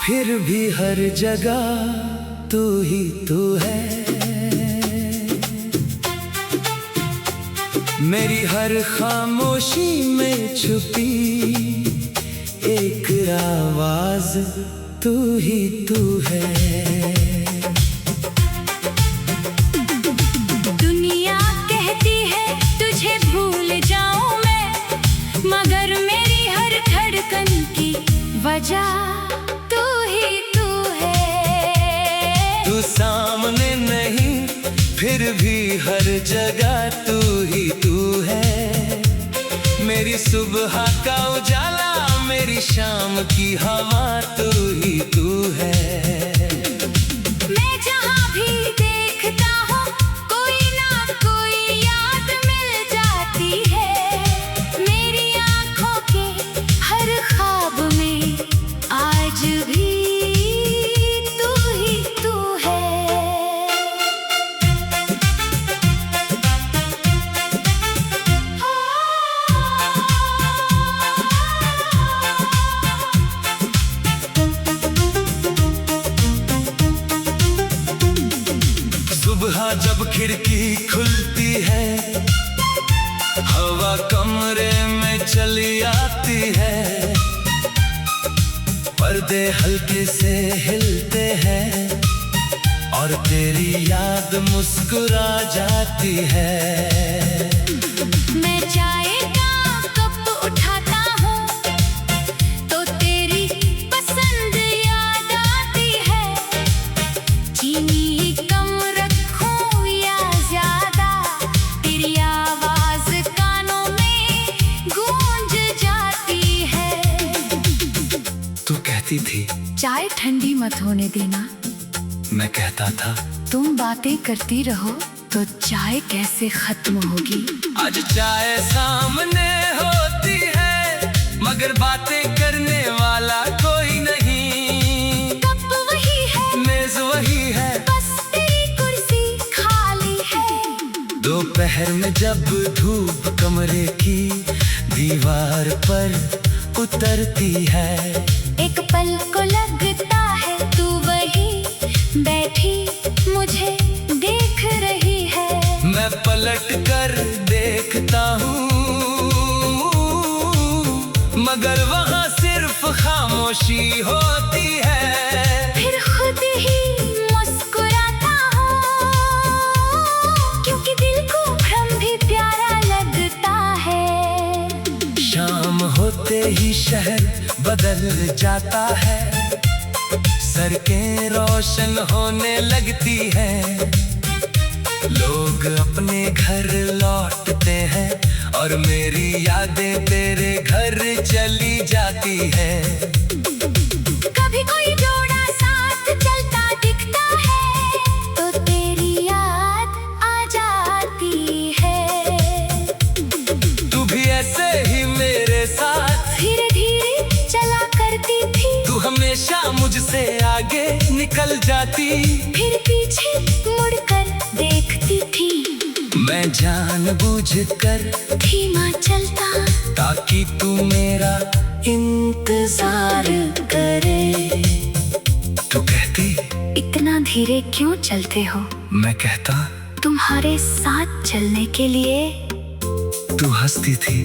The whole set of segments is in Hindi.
फिर भी हर जगह तू ही तू है। मेरी हर खामोशी में छुपी एक आवाज तू ही तू है। दुनिया कहती है तुझे भूल जाऊं मैं, मगर मेरी हर धड़कन की वजह तू ही तू है। तू सामने नहीं फिर भी हर जगह तू ही तू है। मेरी सुबह का उजाला, मेरी शाम की हवा तू ही तू है। मैं जहाँ भी देखता हूँ कोई ना कोई याद मिल जाती है। मेरी आँखों के हर ख्वाब में आज भी तू ही तू है। सुबह जब खिड़की खुलती है, हवा कमरे में चली आती है। पर्दे हल्के से हिलते हैं और तेरी याद मुस्कुरा जाती है। मैं चाय का कप उठाता हूँ तो तेरी पसंद याद आती है। चीनी कम रखूं या ज्यादा, तेरी आवाज कानों में गूंज जाती है। तू कहती थी चाय ठंडी मत होने देना, मैं कहता था तुम बातें करती रहो तो चाय कैसे खत्म होगी। आज चाय सामने होती है मगर बातें करने वाला कोई नहीं। कप वही है, मेज वही है, बस तेरी कुर्सी खाली है। दोपहर में जब धूप कमरे की दीवार पर उतरती है, एक पल को लगता है तू वही बैठी मुझे देख रही है। मैं पलट कर देखता हूँ मगर वहाँ सिर्फ खामोशी होती है। फिर खुद ही मुस्कुराता हूँ क्योंकि दिल को भ्रम भी प्यारा लगता है। शाम होते ही शहर बदल जाता है, सड़कें रोशन होने लगती हैं। लोग अपने घर लौटते हैं और मेरी यादें तेरे घर चली जाती हैं। कभी कोई जोड़ा साथ चलता दिखता है तो तेरी याद आ जाती है। तू भी ऐसे ही मेरे साथ धीरे धीरे चला करती थी, तू हमेशा मुझसे आगे निकल जाती। फिर पीछे मुड़कर देखती थी। मैं जानबूझकर धीमा चलता ताकि तू मेरा इंतजार करे। तू कहती इतना धीरे क्यों चलते हो, मैं कहता तुम्हारे साथ चलने के लिए। तू हंसती थी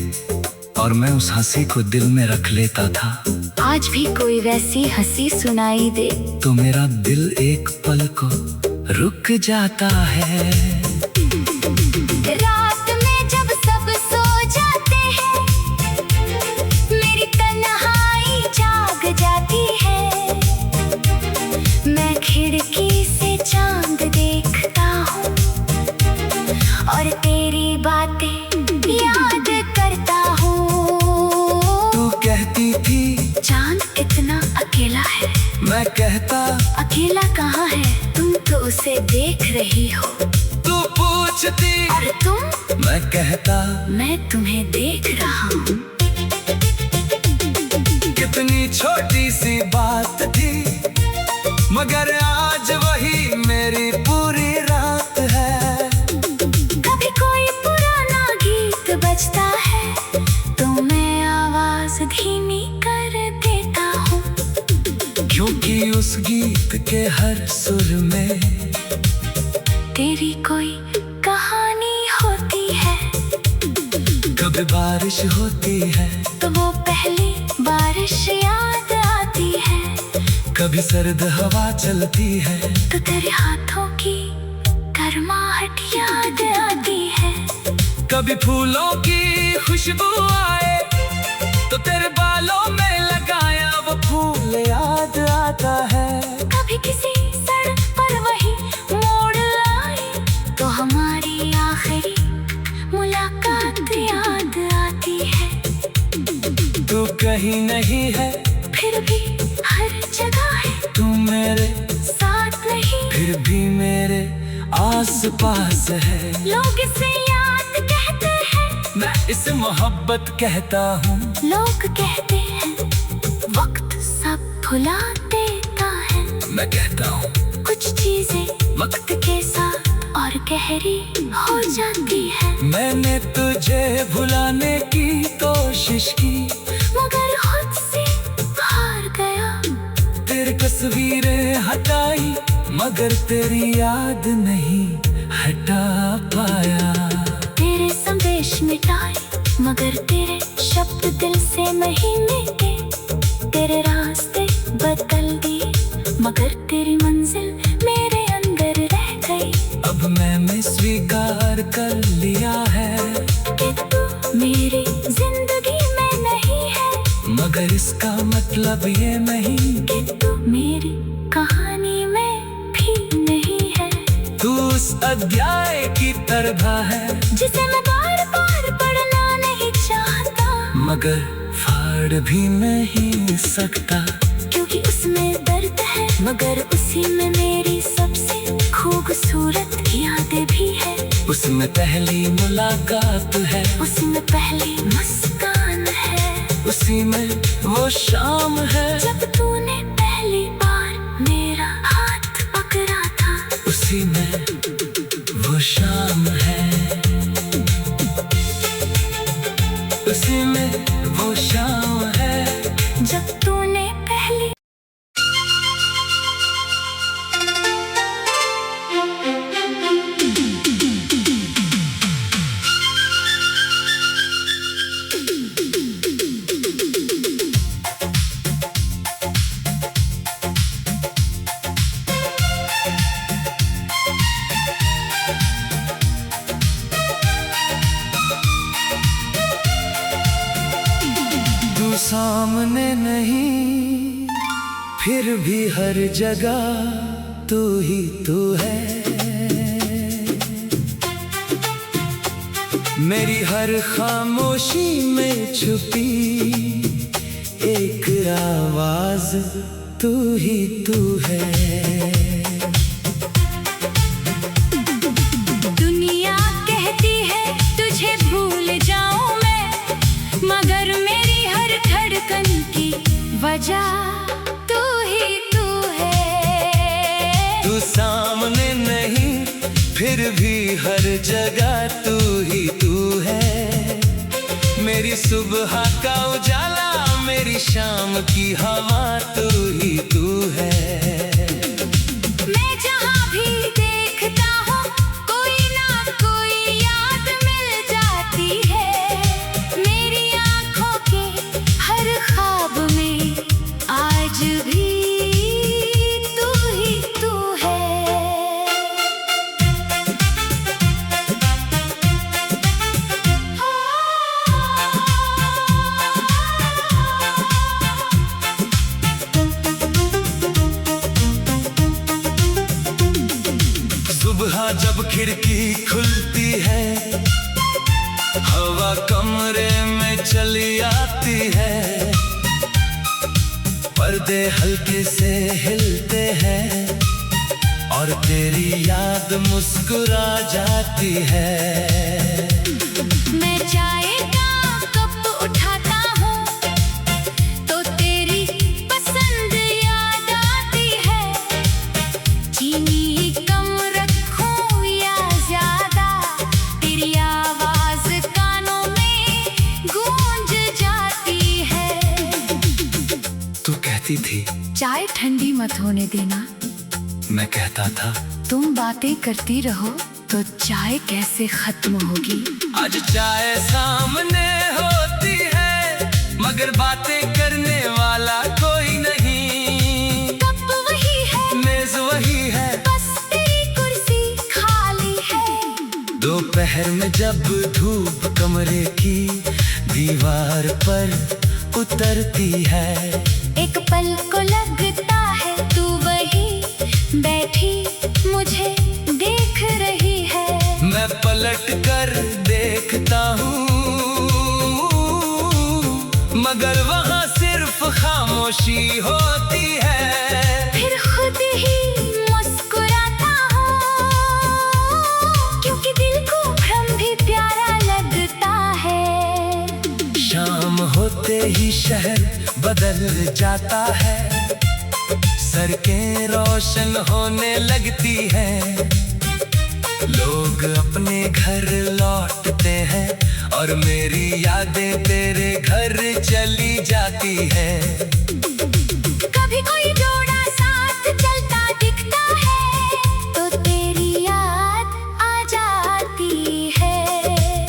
और मैं उस हंसी को दिल में रख लेता था। आज भी कोई वैसी हंसी सुनाई दे तो मेरा दिल एक पल को रुक जाता है। रात में जब सब सो जाते हैं, मेरी तन्हाई जाग जाती है। मैं खिड़की से चांद देखता हूँ और तेरी बातें याद करता हूँ। तू कहती थी चांद इतना अकेला है, मैं कहता अकेला कहाँ है, तुम तो उसे देख रही हो। तू पूछती और तुम, मैं कहता मैं तुम्हें देख रहा हूँ। कितनी छोटी सी बात थी मगर आज वही मेरी पूरी रात है। कभी कोई पुराना गीत बजता है तो मैं आवाज धीमी कर देता हूँ। क्योंकि उस गीत के हर सुर में तेरी कोई कहानी होती है। कभी बारिश होती है तो वो पहली बारिश याद आती है। कभी सर्द हवा चलती है तो तेरे हाथों की गर्माहट याद आती है। कभी फूलों की खुशबू आए तो तेरे बालों में लगाया वो फूल याद आता है। कभी किसी सड़क पर वही मोड़ आए तो हमारी आखिरी मुलाकात याद आती है। तू कहीं नहीं है फिर भी हर जगह है। तू मेरे साथ नहीं फिर भी मेरे आस पास है। लोग इसे याद कहते हैं, मैं इसे मोहब्बत कहता हूँ। लोग कहते हैं वक्त सब भुला देता है। मैं कहता हूँ कुछ चीजें वक्त के साथ और गहरी हो जाती है। मैंने तुझे भुलाने की कोशिश की मगर खुद से हार गया। तेरी तस्वीरें हटाई मगर तेरी याद नहीं हटा पाया। तेरे संदेश मिटाए मगर तेरे शब्द दिल से नहीं मिटे। तेरे रास्ते बदल दिए मगर तेरी मंजिल मेरे अंदर रह गई। अब मैंने स्वीकार कर लिया है कि तू मेरी जिंदगी में नहीं है। मगर इसका मतलब ये नहीं कि तू मेरी कहानी में भी नहीं है। तू उस अध्याय की तरह है जिसे मैं बार बार पढ़ना नहीं चाहता। मगर फाड़ भी नहीं सकता क्योंकि उसमें दर्द है मगर उसी में मेरी सबसे खूबसूरत यादें भी है। उसमें पहली मुलाकात है, उसमें पहली मुस्कान है। उसी में वो शाम है जब तूने पहली बार मेरा हाथ पकड़ा था। उसी में वो शाम है, उसी में वो शाम है जब तूने पहली तू सामने नहीं फिर भी हर जगह तू ही तू है। मेरी हर खामोशी में छुपी एक आवाज तू ही तू है। दुनिया कहती है तुझे भूल जाऊं मैं मगर मेरी हर धड़कन की वजह तू ही तू है। तू सामने नहीं फिर भी हर जगह तू ही तू है। मेरी सुबह का उजाला मेरी शाम की हवा तू ही तू है। मैं जहाँ भी देखता हूँ कोई ना कोई याद मिल जाती है। मेरी आँखों के हर ख्वाब में आज भी तू ही तू है। सुबह जब खिड़की खुलती है हवा कमरे में चली आती है। पर्दे हल्के से हिलते हैं और तेरी याद मुस्कुरा जाती है। मैं चाय का कप उठाता हूँ तो तेरी पसंद याद आती है। चीनी कम रखूं या ज्यादा तेरी आवाज कानों में गूंज जाती है। तू कहती थी चाय ठंडी मत होने देना। मैं कहता था तुम बातें करती रहो तो चाय कैसे खत्म होगी। आज चाय सामने होती है मगर बातें करने वाला कोई नहीं। कप वही है, मेज वही है, बस तेरी कुर्सी खाली है। दोपहर में जब धूप कमरे की दीवार पर उतरती है, एक पल को लगता है तू वही बैठी मुझे देख रही है। मैं पलट कर देखता हूँ मगर वहाँ सिर्फ खामोशी होती है। फिर खुद ही मुस्कुराता हूँ क्योंकि दिल को भ्रम भी प्यारा लगता है। शाम होते ही शहर बदल जाता है, सड़कें रोशन होने लगती हैं, लोग अपने घर लौटते हैं और मेरी यादें तेरे घर चली जाती हैं। कभी कोई जोड़ा साथ चलता दिखता है तो तेरी याद आ जाती है।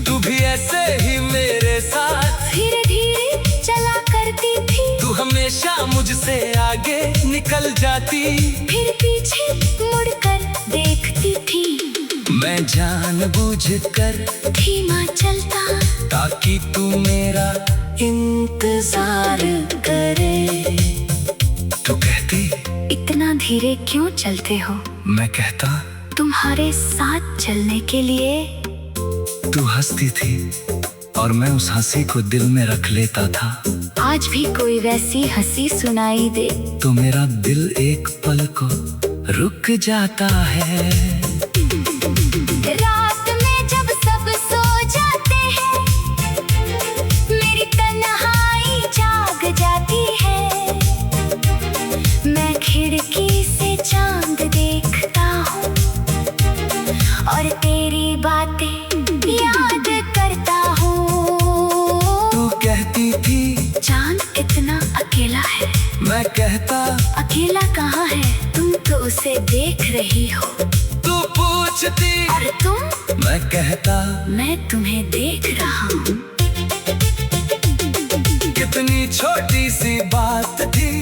तू भी ऐसे ही मेरे साथ धीरे धीरे चला करती थी, तू हमेशा मुझसे आगे निकल जाती, फिर पीछे मुड़कर देखती थी। मैं जानबूझकर धीमा चलता ताकि तू मेरा इंतजार करे। तू कहती इतना धीरे क्यों चलते हो, मैं कहता तुम्हारे साथ चलने के लिए। तू हंसती थी और मैं उस हंसी को दिल में रख लेता था। आज भी कोई वैसी हंसी सुनाई दे तो मेरा दिल एक पल को रुक जाता है। रात में जब सब सो जाते हैं मेरी तन्हाई जाग जाती है। मैं खिड़की से चांद देखता हूँ और तेरी बातें याद करता हूँ। तू कहती थी चांद इतना अकेला है, मैं कहता अकेला कहाँ है, तुम तो उसे देख रही हो। तू पूछती और तुम, मैं कहता मैं तुम्हें देख रहा हूँ। कितनी छोटी सी बात थी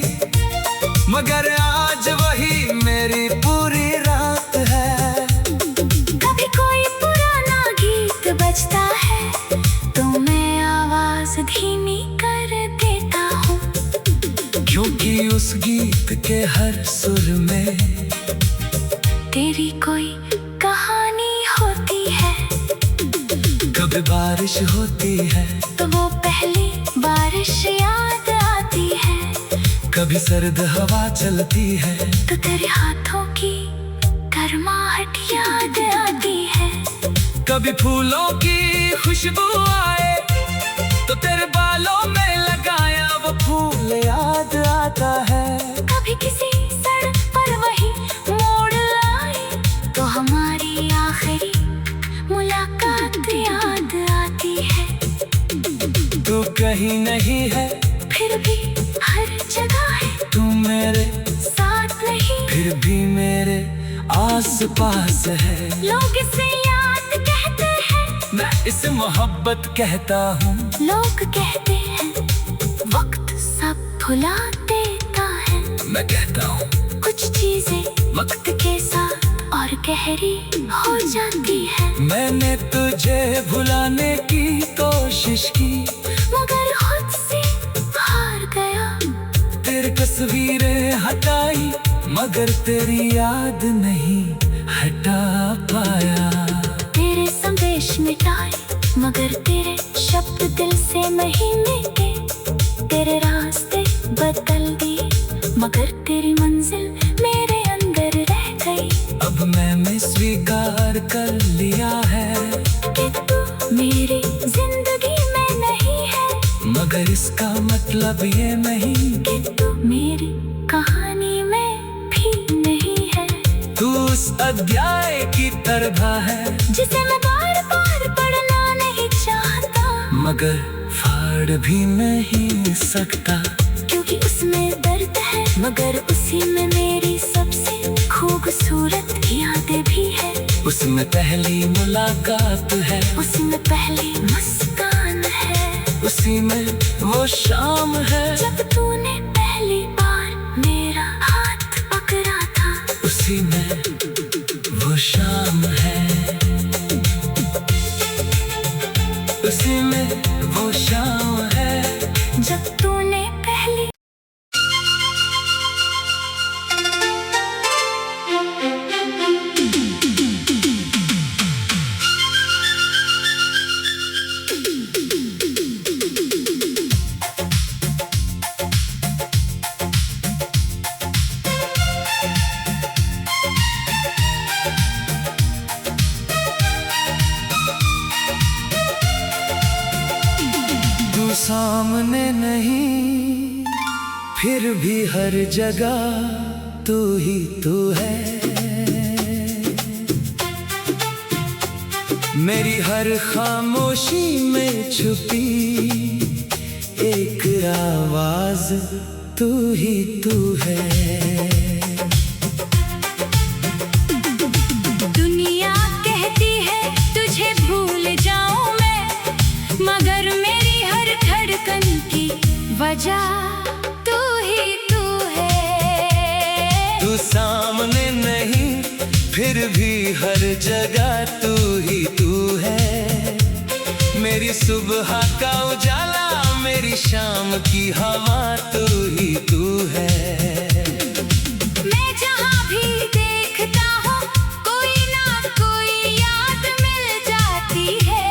मगर आज वही मेरी पूरी रात है। कभी कोई पुराना गीत बजता है तो मैं आवाज धीमी कर देता हूँ, क्योंकि उस गीत के हर सुर में तेरी कोई कहानी होती है। कभी बारिश होती है, तो वो पहली बारिश याद आती है, कभी सर्द हवा चलती है, तो तेरे हाथों की गर्माहट याद आती है। कभी फूलों की खुशबू आए तो तेरे बालों में लगाया वो फूल याद आता है। कभी किसी सड़क पर वही मोड़ आए तो हमारी आखिरी मुलाकात याद आती है। तू कहीं नहीं है फिर भी हर जगह है, तू मेरे साथ नहीं फिर भी मेरे आस पास है। लोग इसे याद कहते हैं, मैं इसे मोहब्बत कहता हूँ। लोग कहते हैं वक्त सब भुला देता है। मैं कहता हूँ कुछ चीजें वक्त के साथ और गहरी हो जाती है। मैंने तुझे भुलाने की कोशिश की मगर खुद से हार गया। तेरी तस्वीरें हटाई मगर तेरी याद नहीं हटा पाया। तेरे संदेश मिटाए मगर तेरे शब्द दिल से नहीं मिटे। तेरे रास्ते बदल दिए मगर तेरी मंजिल मेरे अंदर रह गई। अब मैंने स्वीकार कर लिया है कि तू मेरी जिंदगी में नहीं है, मगर इसका मतलब ये नहीं कि तू मेरी कहानी में भी नहीं है। तू उस अध्याय की तरह है जिसे मैं बार बार पढ़ना नहीं चाहता, मगर फाड़ भी नहीं सकता, क्योंकि उसमें मगर उसी में मेरी सबसे खूबसूरत यादें भी है। उसमें पहली मुलाकात है, उसी में पहली मुस्कान है, उसी में वो शाम है जब तूने पहली बार मेरा हाथ पकड़ा था। उसी में वो शाम है, उसी में वो शाम है जब तूने पहली तू सामने नहीं, फिर भी हर जगह तू ही तू है। मेरी हर खामोशी में छुपी एक आवाज तू ही तू है। दुनिया कहती है तुझे भूल जाऊं मैं, मगर मेरी हर धड़कन की वजह तू ही तू है। तू सामने नहीं, फिर भी हर जगह तू ही तू है। मेरी सुबह का उजाला, मेरी शाम की हवा तू ही तू है। मैं जहाँ भी देखता हूँ कोई ना कोई याद मिल जाती है।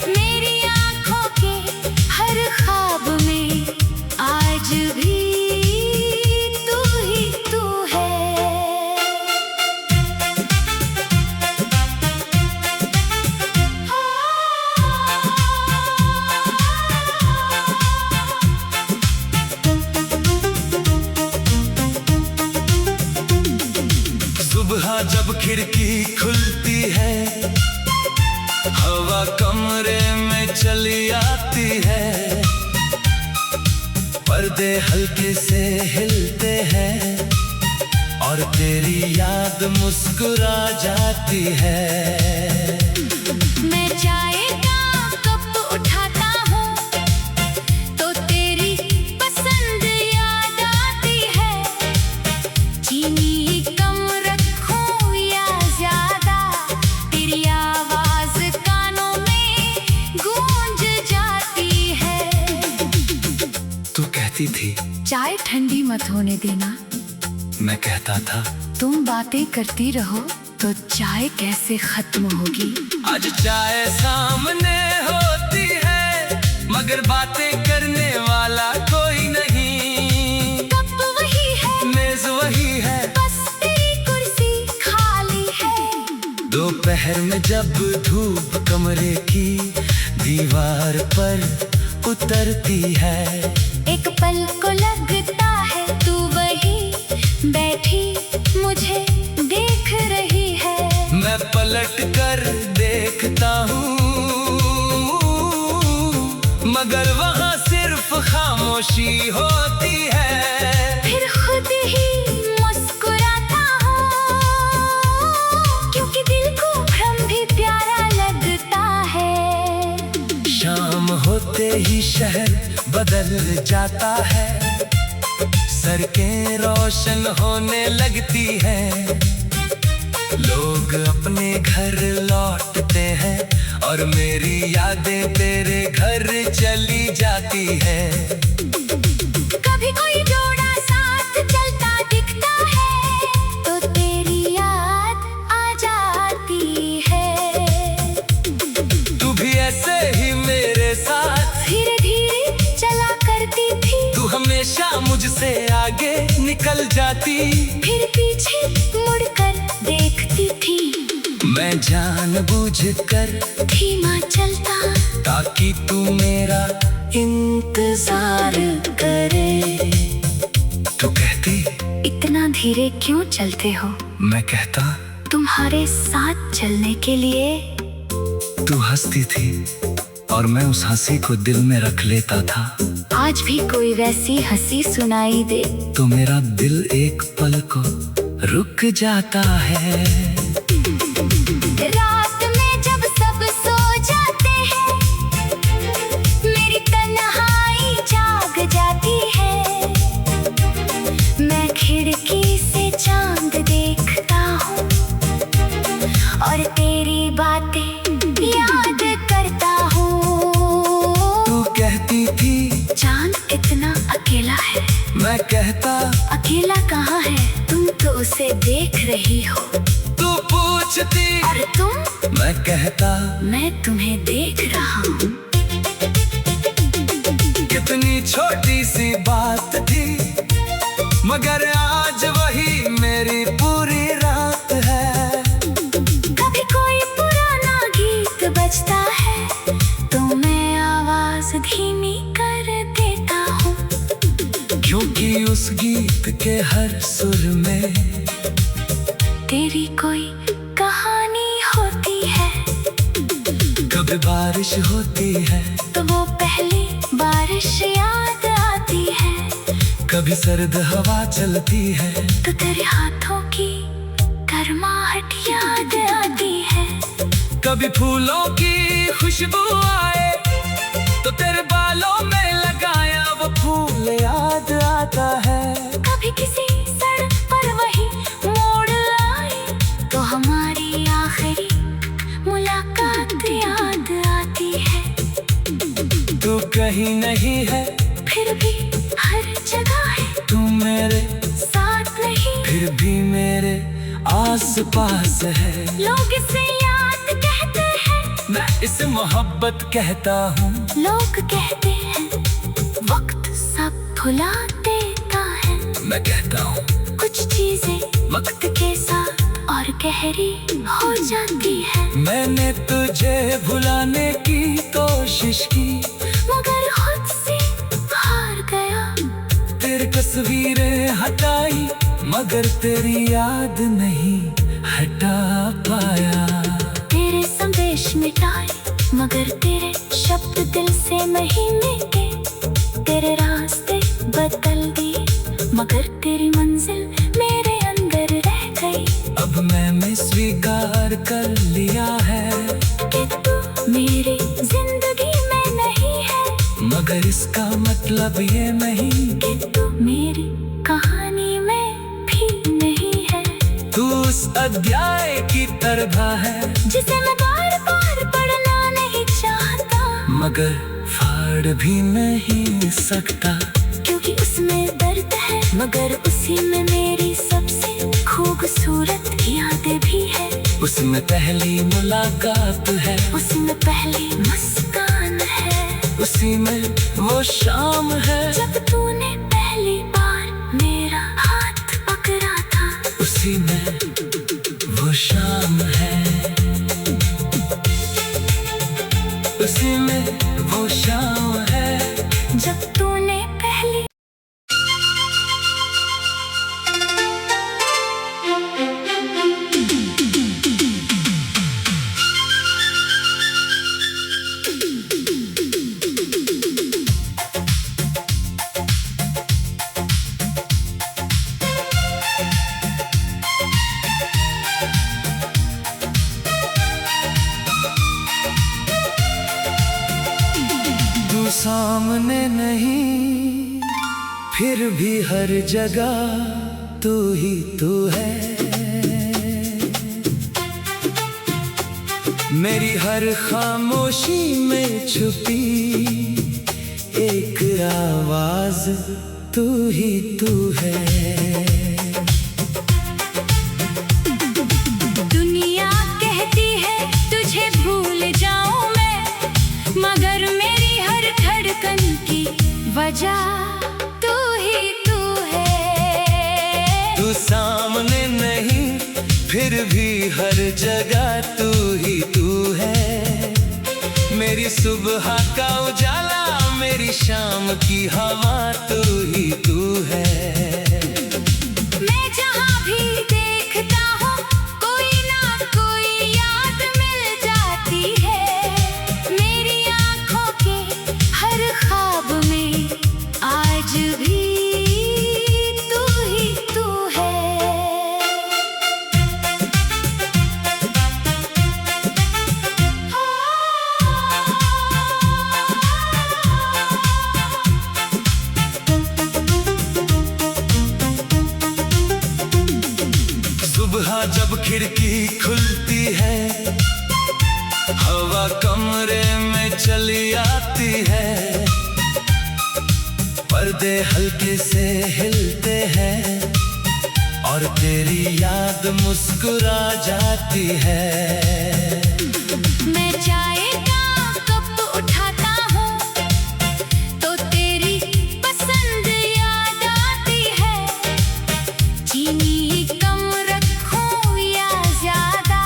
मेरी आँखों के हर ख्वाब में आज भी तू ही तू है। सुबह जब खिड़की खुलती है, हवा कमरे में चली आती है। पर्दे हल्के से हिलते हैं और तेरी याद मुस्कुरा जाती है। मैं चाय का कप उठाता हूँ तो तेरी पसंद याद आती है। चीनी कम रखूं या ज्यादा, तेरी आवाज कानों में गूंज जाती है। तू कहती थी चाय ठंडी मत होने देना। मैं कहता था तुम बातें करती रहो तो चाय कैसे खत्म होगी। आज चाय सामने होती है, मगर बातें करने वाला कोई नहीं। कप वही है, मेज वही है, बस तेरी कुर्सी खाली है। दोपहर में जब धूप कमरे की दीवार पर उतरती है, एक पल को लगता है तू वही बैठी मुझे देख रही है। मैं पलट कर देखता हूँ, मगर वहाँ सिर्फ खामोशी होती है। फिर खुद ही मुस्कुराता हूँ, क्योंकि दिल को भ्रम भी प्यारा लगता है। शाम होते ही शहर बदल जाता है, सड़कें रोशन होने लगती हैं। लोग अपने घर लौटते हैं और मेरी यादें तेरे घर चली जाती हैं। कभी कोई जोड़ा साथ चलता दिखता है तो तेरी याद आ जाती है। तू भी ऐसे ही मेरे साथ धीरे धीरे चला करती थी, तू हमेशा मुझसे आगे निकल जाती, फिर पीछे मुड़कर देखती थी। मैं जानबूझकर धीमा चलता ताकि तू मेरा इंतजार करे। तू कहती इतना धीरे क्यों चलते हो? मैं कहता तुम्हारे साथ चलने के लिए। तू हंसती थी और मैं उस हंसी को दिल में रख लेता था। आज भी कोई वैसी हंसी सुनाई दे तो मेरा दिल एक पल को रुक जाता है। रात में जब सब सो जाते हैं, मेरी तन्हाई जाग जाती है। मैं खिड़की से चांद देखता हूँ और तेरी बातें याद करता हूँ। तू कहती थी चांद कितना अकेला है, मैं कहता अकेला कहाँ है, तुम तो उसे देख रही हो। तू पूछती और तुम, मैं कहता मैं तुम्हें देख रहा हूँ। कितनी छोटी सी बात थी, मगर आज वही मेरी पूरी रात है। कभी कोई पुराना गीत बजता है तो मैं आवाज धीमी कर देता हूँ, क्योंकि उस गीत के हर सुर में तेरी कोई कहानी होती है। कभी बारिश होती है, तो वो पहली बारिश याद आती है। कभी सर्द हवा चलती है, तो तेरे हाथों की गर्माहट याद आती है। कभी फूलों की खुशबू आए तो तेरे बालों में लगाया वो फूल याद आता है। कभी किसी सड़क पर वही मोड़ आए तो हमारी आखिरी मुलाकात याद आती है। तू कहीं नहीं है फिर भी हर जगह है, तू मेरे साथ नहीं फिर भी मेरे आस पास है। लोग इसे याद कहते हैं, मैं इसे मोहब्बत कहता हूँ। लोग कहते हैं वक्त सब भुला देता है। मैं कहता हूँ कुछ चीजें वक्त के साथ और गहरी हो जाती है। मैंने तुझे भुलाने की कोशिश की, मगर खुद से हार गया। तेरी तस्वीरें हटाई मगर तेरी याद नहीं हटा पाया। तेरे संदेश मिटाए मगर तेरे शब्द दिल से नहीं मिटे। तेरे रास्ते बदल दिए मगर तेरी मंजिल मेरे अंदर रह गई। अब मैंने स्वीकार कर लिया है कि तू मेरी जिंदगी में नहीं है, मगर इसका मतलब ये नहीं कि तू मेरी कहानी में भी नहीं है। तू उस अध्याय की तरह है जिसे मैं बार बार पढ़ना नहीं चाहता, मगर फाड़ भी नहीं सकता। क्योंकि उसमें दर्द है मगर उसी में मेरी सबसे खूबसूरत यादें भी है। उसमें पहली मुलाकात है, उसमें पहली मुस्कान है, उसी में वो शाम है जब तूने पहली बार मेरा हाथ पकड़ा था। उसी में वो शाम है, उसी में वो शाम है जब तूने पहली तू सामने नहीं फिर भी हर जगह तू ही तू है। मेरी हर खामोशी में छुपी एक आवाज तू ही तू है। दुनिया कहती है तुझे भूल जाऊं मैं, मगर मेरी हर धड़कन की वजह तू ही तू है। तू सामने नहीं फिर भी हर जगह तू ही तू है। मेरी सुबह का उजाला मेरी शाम की हवा तू ही तू है। मैं जहाँ भी देखता हूँ कोई ना कोई याद मिल जाती है। मेरी आँखों के हर ख्वाब में सुबह जब खिड़की खुलती है, हवा कमरे में चली आती है, पर्दे हल्के से हिलते हैं और तेरी याद मुस्कुरा जाती है। मैं चाय का कप उठाता हूँ तो तेरी पसंद याद आती है। चीनी कम रखूं या ज्यादा,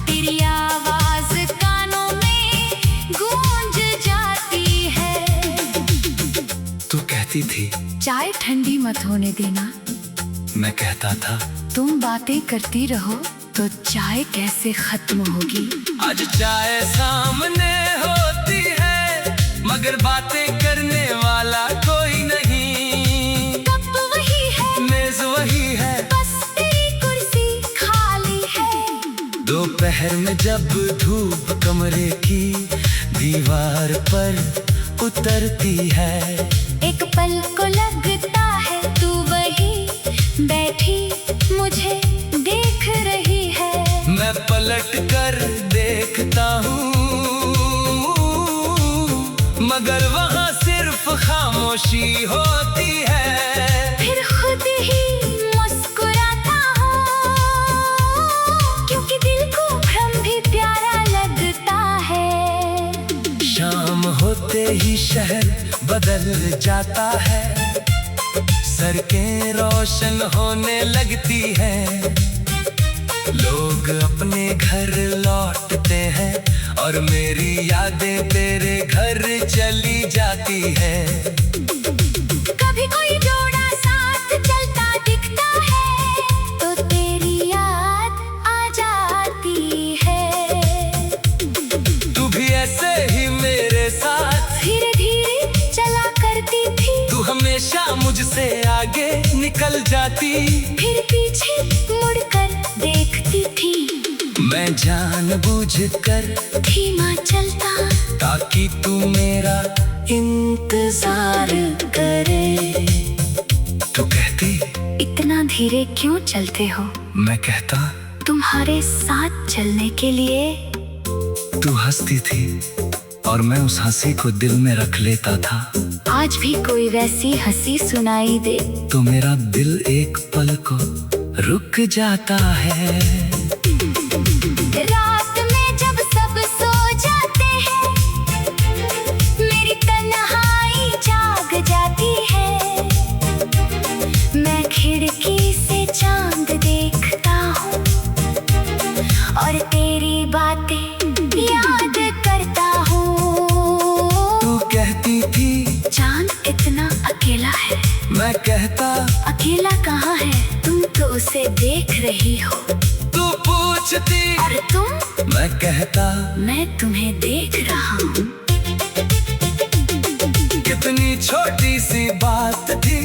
तेरी आवाज कानों में गूंज जाती है। तू कहती थी चाय ठंडी मत होने देना, मैं कहता था तुम बातें करती रहो तो चाय कैसे खत्म होगी। आज चाय सामने होती है मगर बातें करने वाला कोई नहीं। कप वही है, मेज वही है, बस तेरी कुर्सी खाली है। दोपहर में जब धूप कमरे की दीवार पर उतरती है, एक पल को लगता है तू वही बैठी मुझे देख रही है। मैं पलट कर देखता हूँ मगर वहाँ सिर्फ खामोशी होती है। फिर खुद ही मुस्कुराता हूँ क्योंकि दिल को भ्रम भी प्यारा लगता है। शाम होते ही शहर बदल जाता है, सड़कें रोशन होने लगती हैं, लोग अपने घर लौटते हैं और मेरी यादें तेरे घर चली जाती हैं। कभी कोई जोड़ा साथ चलता दिखता है तो तेरी याद आ जाती है। तू भी ऐसे ही मेरे साथ धीरे धीरे चला करती थी, तू हमेशा मुझसे आगे निकल जाती, फिर पीछे मुड़कर देखती थी। मैं जानबूझकर धीमा चलता ताकि तू मेरा इंतजार करे। तू कहती इतना धीरे क्यों चलते हो, मैं कहता तुम्हारे साथ चलने के लिए। तू हंसती थी और मैं उस हंसी को दिल में रख लेता था। आज भी कोई वैसी हंसी सुनाई दे तो मेरा दिल एक पल को रुक जाता है। रात में जब सब सो जाते हैं, मेरी तन्हाई जाग जाती है। मैं खिड़की से चांद देखता हूँ और तेरी बातें याद करता हूँ। तू कहती थी चांद इतना अकेला है, मैं कहता अकेला कहाँ है, तुम तो उसे देख रही हो। तू पूछती और तुम, मैं कहता मैं तुम्हें देख रहा हूँ। कितनी छोटी सी बात थी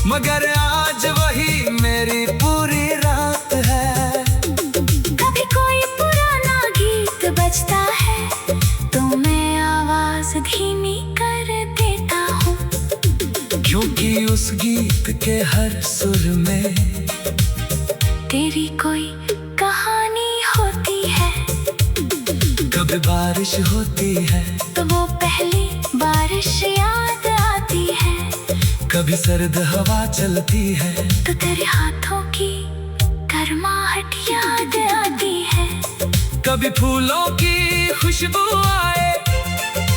मगर आज वही मेरी पूरी रात है। कभी कोई पुराना गीत बजता है तो मैं आवाज धीमी कर देता हूँ, क्योंकि उस गीत के हर सुर में तेरी कोई कहानी होती है। कभी बारिश होती है, तो वो पहली बारिश याद आती है। कभी सर्द हवा चलती है, तो तेरे हाथों की गर्माहट याद आती है। कभी फूलों की खुशबू आए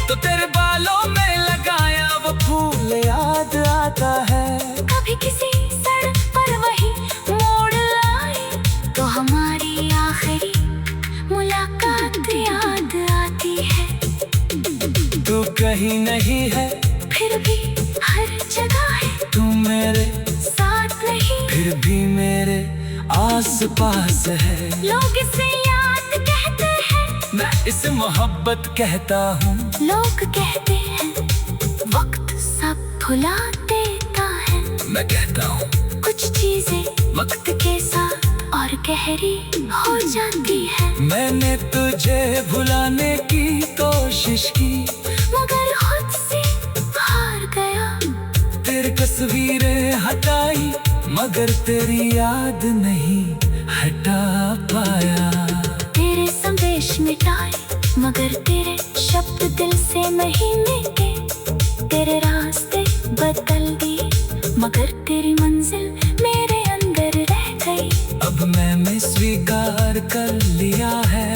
तो तेरे बालों में लगाया वो फूल याद आता है। कभी किसी सड़क पर वही मोड़ आए तो हमारी आखिरी मुलाकात याद आती है। तू कहीं नहीं है फिर भी हर जगह है, तू मेरे साथ नहीं फिर भी मेरे आस पास है। लोग इसे याद कहते हैं, मैं इसे मोहब्बत कहता हूँ। लोग कहते हैं वक्त सब भुला देता है। मैं कहता हूँ कुछ चीजें वक्त के साथ और गहरी हो जाती है। मैंने तुझे भुलाने की कोशिश की मगर खुद से हार गया। तेरी तस्वीरें हटाई मगर तेरी याद नहीं हटा पाया। तेरे संदेश मिटाए मगर तेरे शब्द दिल से नहीं मिटे। तेरे रास्ते बदल दिए मगर तेरी मंजिल मेरे अंदर रह गई। अब मैंने स्वीकार कर लिया है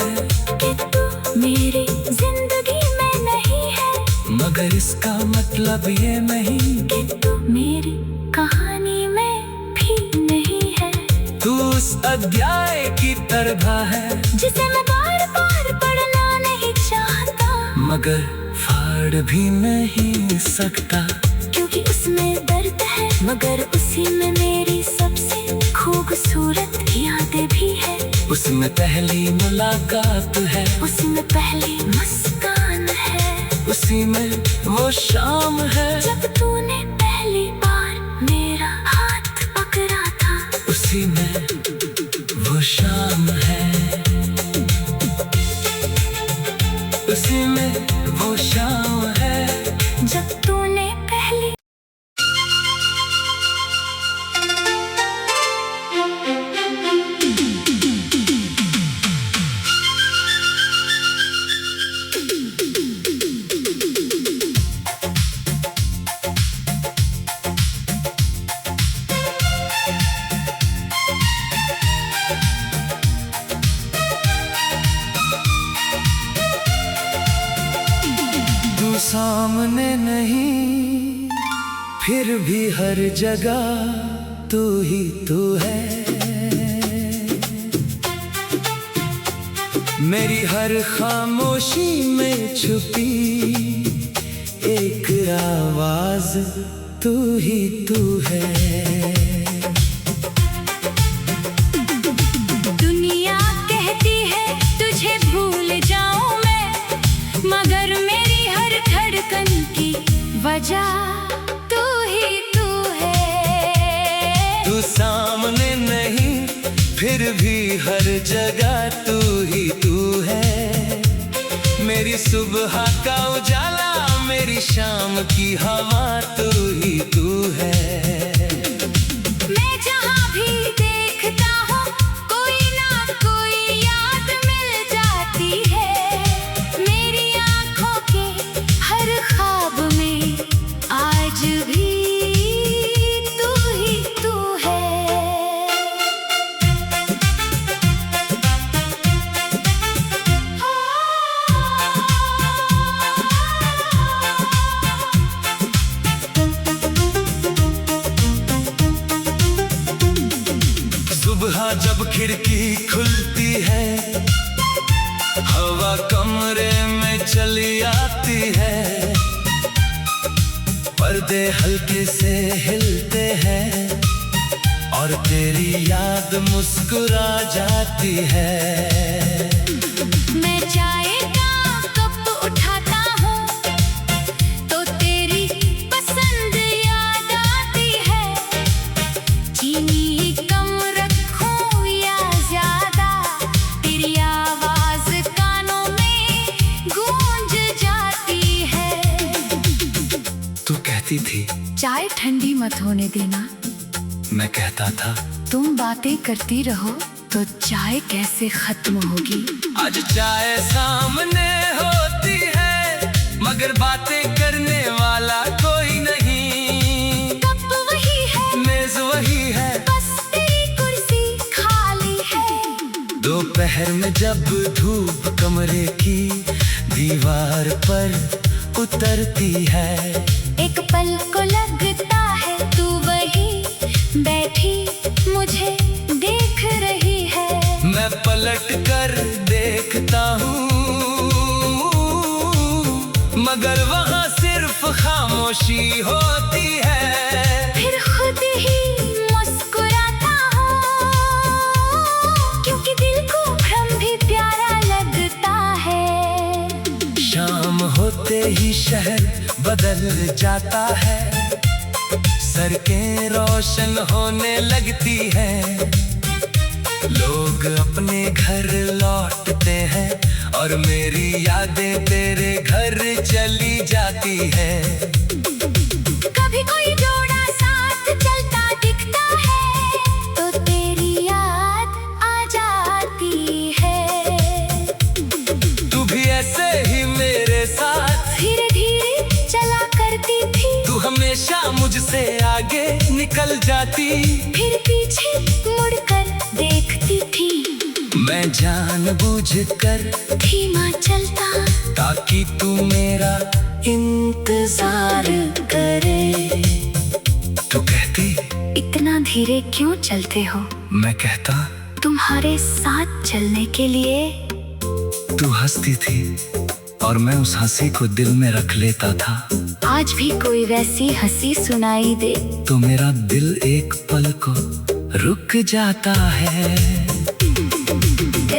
कि तू मेरी जिंदगी में नहीं है, मगर इसका मतलब ये नहीं कि तू मेरी कहानी में भी नहीं है। तू उस अध्याय की तरह है जिसे मैं बार बार पढ़ना नहीं चाहता, मगर फाड़ भी नहीं सकता। क्योंकि उसमें दर्द है मगर उसी में मेरी सबसे खूबसूरत यादें भी है। उसमें पहली मुलाकात है, उसमें पहली मुस्कान है, उसी में वो शाम है जब तूने पहली बार मेरा हाथ पकड़ा था। उसी में वो शाम है, उसी में वो शाम है जब तूने पहली तू सामने नहीं फिर भी हर जगह तू ही तू है। मेरी हर खामोशी में छुपी एक आवाज तू ही तू है। दुनिया कहती है तुझे भूल जाऊं मैं, मगर मेरी हर धड़कन की वजह तू ही तू है। तू सामने नहीं फिर भी हर जगह तू ही तू है। मेरी सुबह का उजाला मेरी शाम की हवा तू ही तू है। मैं जहाँ भी देखता हूँ कोई ना कोई याद मिल जाती है। मेरी आँखों के हर ख्वाब में आज भी तू ही तू है। सुबह जब खिड़की खुलती है हवा कमरे में चली आती है। पर्दे हल्के से हिलते हैं और तेरी याद मुस्कुरा जाती है। मैं चाय का कप उठाता हूँ तो तेरी पसंद याद आती है। चीनी कम रखूं या ज्यादा, तेरी आवाज कानों में गूंज जाती है। तू कहती थी चाय ठंडी मत होने देना, मैं कहता था तुम बातें करती रहो तो चाय कैसे खत्म होगी। आज चाय सामने होती है मगर बातें करने वाला कोई नहीं। कप वही है, मेज वही है, बस तेरी कुर्सी खाली है। दोपहर में जब धूप कमरे की दीवार पर उतरती है, एक पल को लगता है तू वही बैठी मुझे देख रही है। मैं पलट कर देखता हूँ मगर वहाँ सिर्फ खामोशी होती है। फिर खुद ही मुस्कुराता हूँ क्योंकि दिल को भ्रम भी प्यारा लगता है। शाम होते ही शहर बदल जाता है, सड़कें रोशन होने लगती हैं। लोग अपने घर लौटते हैं और मेरी यादें तेरे घर चली जाती हैं। कभी कोई जोड़ा साथ चलता दिखता है तो तेरी याद मुझसे आगे निकल जाती, फिर पीछे मुड़कर देखती थी। मैं जानबूझकर धीमा चलता ताकि तू मेरा इंतजार करे। तू कहती इतना धीरे क्यों चलते हो? मैं कहता तुम्हारे साथ चलने के लिए। तू हंसती थी और मैं उस हंसी को दिल में रख लेता था। आज भी कोई वैसी हंसी सुनाई दे तो मेरा दिल एक पल को रुक जाता है।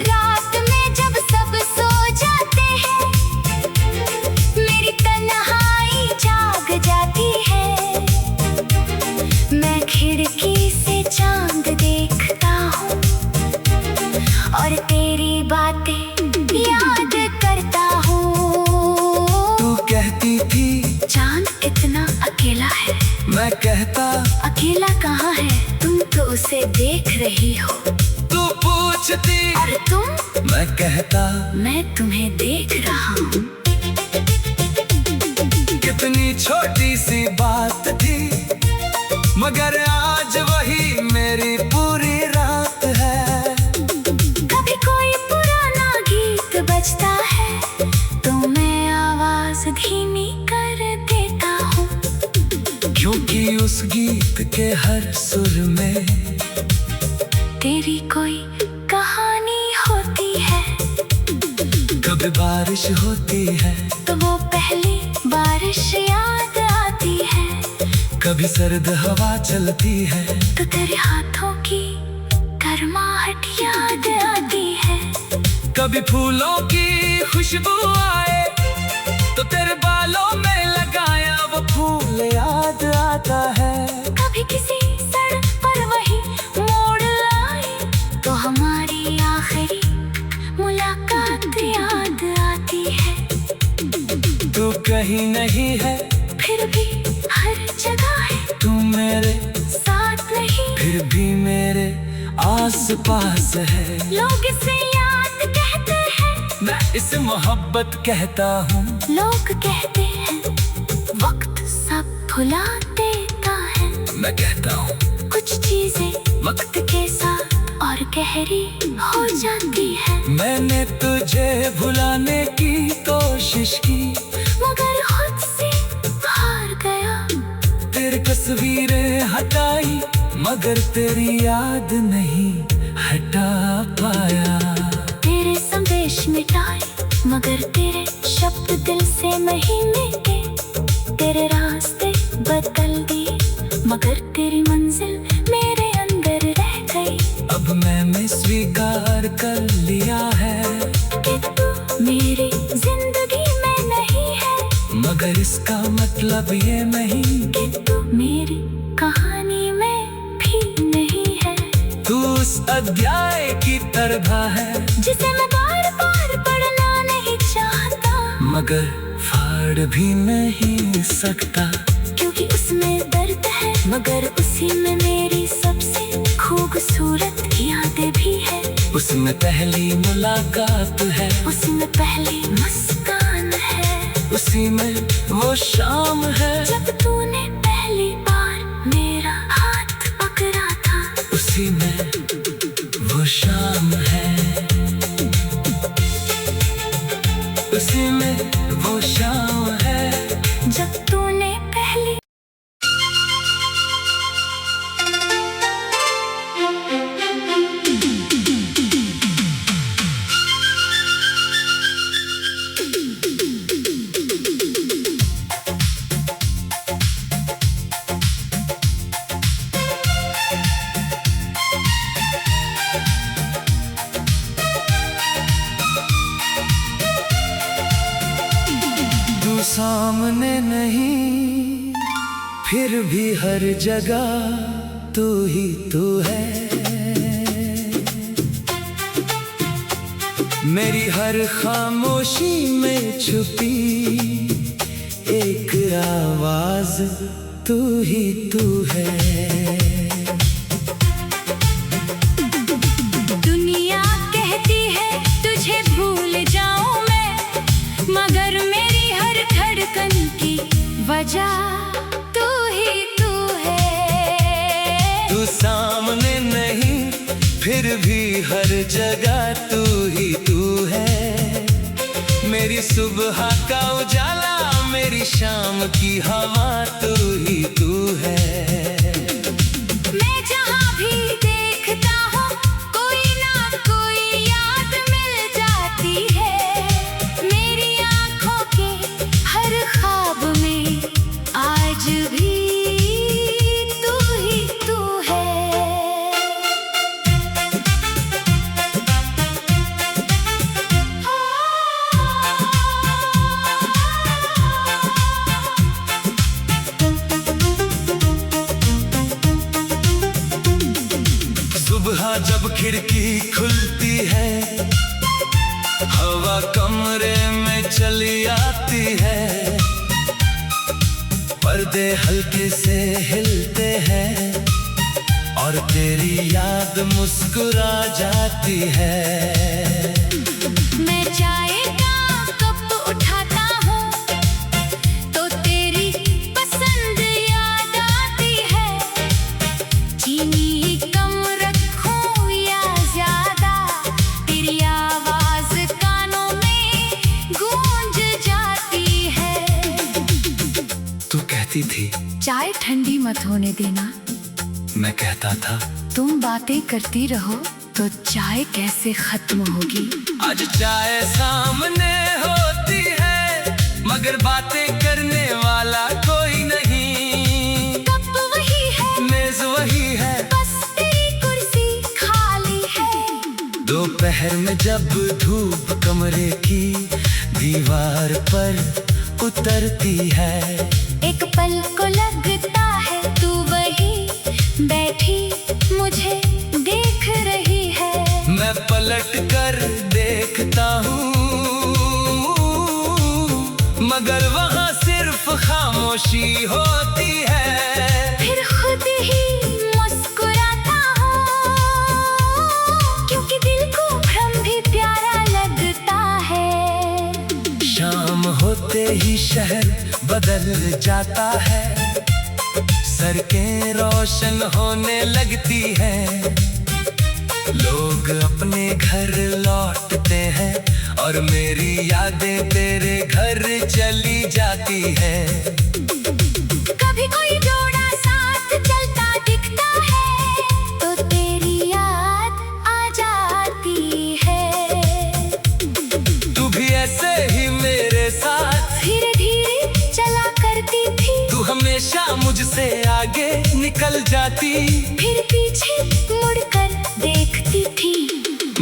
रात में जब सब सो जाते हैं, मेरी तन्हाई जाग जाती है। मैं खिड़की से चांद देखता हूँ और तेरी बातें याद करता हूँ। तू कहती थी चांद इतना अकेला है। मैं कहता अकेला कहाँ है, तुम तो उसे देख रही हो। तू पूछती और तुम? मैं कहता मैं तुम्हें देख रहा हूँ। कितनी छोटी सी बात थी, मगर आज वही मेरी पूरी रात है। कभी कोई पुराना गीत बजता है तो मैं आवाज धीमी कर देता हूँ, क्योंकि उस गीत के हर सुर में तेरी कोई कहानी होती है। कभी बारिश होती है, तो वो पहली बारिश याद आती है। कभी सर्द हवा चलती है, तो तेरे हाथों की गर्माहट याद आती है। कभी फूलों की खुशबू आए तो तेरे बालों में लगाया वो फूल याद आता है। कभी किसी सड़क पर वही मोड़ आए तो हमारी आखिरी मुलाकात याद आती है। तू कहीं नहीं है फिर भी हर जगह है, तू मेरे साथ नहीं फिर भी मेरे आस पास है। लोग इसे याद कहते हैं, मैं इसे मोहब्बत कहता हूँ। लोग कहते हैं वक्त सब भुला देता है। मैं कहता हूँ कुछ चीजें वक्त के साथ और गहरी हो जाती है। मैंने तुझे भुलाने की कोशिश की, मगर खुद से हार गया। तेरी तस्वीरें हटाई मगर तेरी याद नहीं हटा पाया। तेरे संदेश मिटाए मगर तेरे शब्द दिल से नहीं मिटे। तेरे रास्ते बदल दिए मगर तेरी मंजिल मेरे अंदर रह गई। अब मैंने स्वीकार कर लिया है कि तू मेरी जिंदगी में नहीं है, मगर इसका मतलब ये नहीं कि तू मेरी कहानी में भी नहीं है। तू उस अध्याय की तरह है जिसे मैं बार बार पढ़ना नहीं चाहता, मगर फाड़ भी नहीं सकता। क्योंकि उसमें दर्द है मगर उसी में मेरी सबसे खूबसूरत यादें भी है। उसमें पहली मुलाकात है, उसमें पहली मुस्कान है, उसी में वो शाम है जब तूने पहली बार मेरा हाथ पकड़ा था। उसी में वो शाम है, उसी में वो शाम है जब तूने पहली सामने नहीं फिर भी हर जगह तू ही तू है। मेरी हर खामोशी में छुपी एक आवाज तू ही तू है। दुनिया कहती है तुझे भूल जाऊं मैं, मगर मेरी हर धड़कन की वजह तू ही फिर भी हर जगह तू ही तू है। मेरी सुबह का उजाला, मेरी शाम की हवा, तू ही तू है। मैं जहाँ भी देखता हूँ कोई ना कोई याद मिल जाती है। मेरी आँखों के हर ख्वाब में आज भी तू ही तू है। सुबह जब खिड़की खुलती है, हवा कमरे में चली आती है, पर्दे हल्के से हिलते हैं और तेरी याद मुस्कुरा जाती है। मैं चाय का कप उठाता हूँ तो तेरी पसंद याद आती है। चीनी कम रखूं या ज्यादा, तेरी आवाज कानों में गूंज जाती है। तू कहती थी चाय ठंडी मत होने देना, मैं कहता था तुम बातें करती रहो तो चाय कैसे खत्म होगी। आज चाय सामने होती है मगर बातें करने वाला कोई नहीं। कप वही है, मेज वही है, बस तेरी कुर्सी खाली है। दोपहर में जब धूप कमरे की दीवार पर उतरती है, एक पल को लगता है तू वही बैठी मुझे देख रही है। मैं पलट कर देखता हूँ मगर वहाँ सिर्फ खामोशी होती है। फिर खुद ही मुस्कुराता हूँ क्योंकि दिल को भ्रम भी प्यारा लगता है। शाम होते ही शहर बदल जाता है, सड़कें रोशन होने लगती हैं, लोग अपने घर लौटते हैं और मेरी यादें तेरे घर चली जाती हैं। कभी कोई जोड़ा साथ चलता दिखता है तो तेरी याद आ जाती है। तू भी ऐसे ही मेरे साथ धीरे धीरे चला करती थी, तू हमेशा मुझसे आगे निकल जाती, फिर पीछे मुड़कर देखती थी।